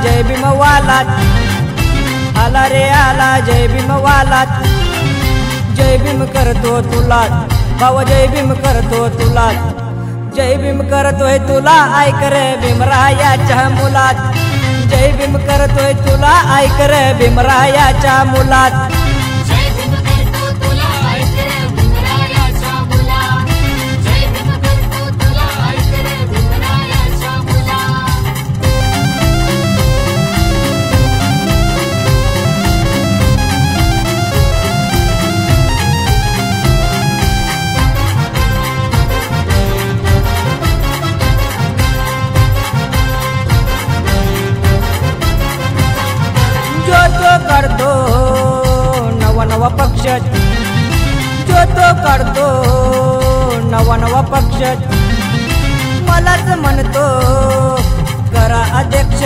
जय भीम वाला, आला रे आला जय भीम वाला, जय भीम करतो तुला भाव, जय भीम करतो तुला, जय भीम करतोय तुला ऐक रे भीमरायाच्या मुलात, जय भीम करतोय तुला ऐक रे भीमरायाच्या मुलात। जो तो करतो नवा नवा पक्ष, जो तो करतो नवा नवा पक्ष, मलाच म्हणतो करा अध्यक्ष,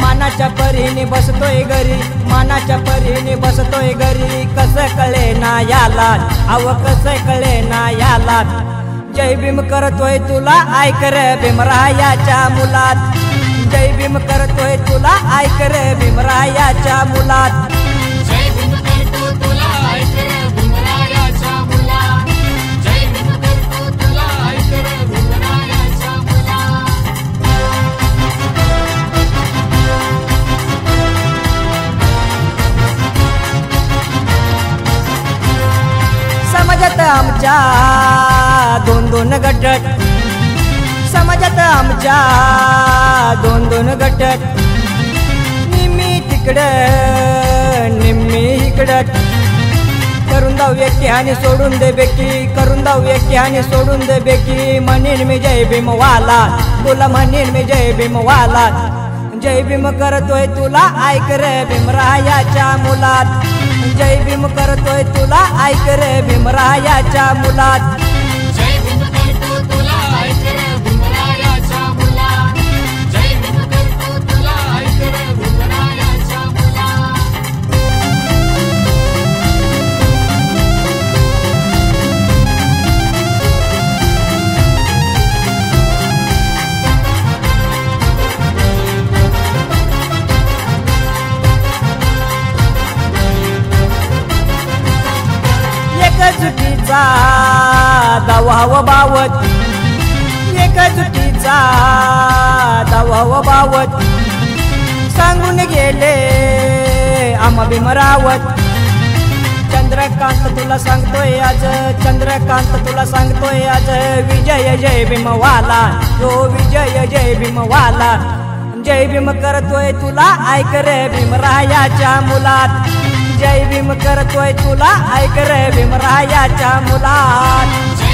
मानाच्या परीने बसतोय घरी, मानाच्या परीने बसतोय घरी, कसं कळे ना याला, अव कसं कळे ना याला, जय भीम करतोय तुला ऐक रे भीमरायाच्या मुलात, जय भीम करतोय तुला ऐक रे भीमरायाच्या मुलात। जय भीम करतो तुला ऐक रे भीमरायाच्या मुलात, जय भीम करतो तुला ऐक रे भीमरायाच्या मुलात। समाजात आमच्या दोन दोन गट, समाजात आमच्या दोन दोन गट, निम्मी तिकडं निम्मी इकडं, करून जाऊ एकी आणि सोडून दे बेकी, करून जाऊ एकी आणि सोडून दे बेकी, म्हणेन मी जय भीम वाला, तुला म्हणेन मी जय भीम वाला, जय भीम करतोय तुला ऐक रे भीमरायाच्या मुलात, जय भीम करतोय तुला ऐक रे भीमरायाच्या मुलात। जय भीम करतो तुला ऐक रे भीमरायाच्या मुलात, जय भीम करतो तुला ऐक रे भीमरायाच्या मुलात। एकजुटीचा दवाव बावत, एकजुटीचा दवाव बावत, सांगून गेले आम्हा भीमरावत, चंद्रकांत तुला सांगतोय आज, चंद्रकांत तुला सांगतोय आज, विजय जय भीम वाला, तो विजय जय भीम वाला, जय भीम करतोय तुला ऐक रे भीमरायाच्या मुलात, जय भीम करतोय तुला ऐक रे भीमरायाच्या मुलात।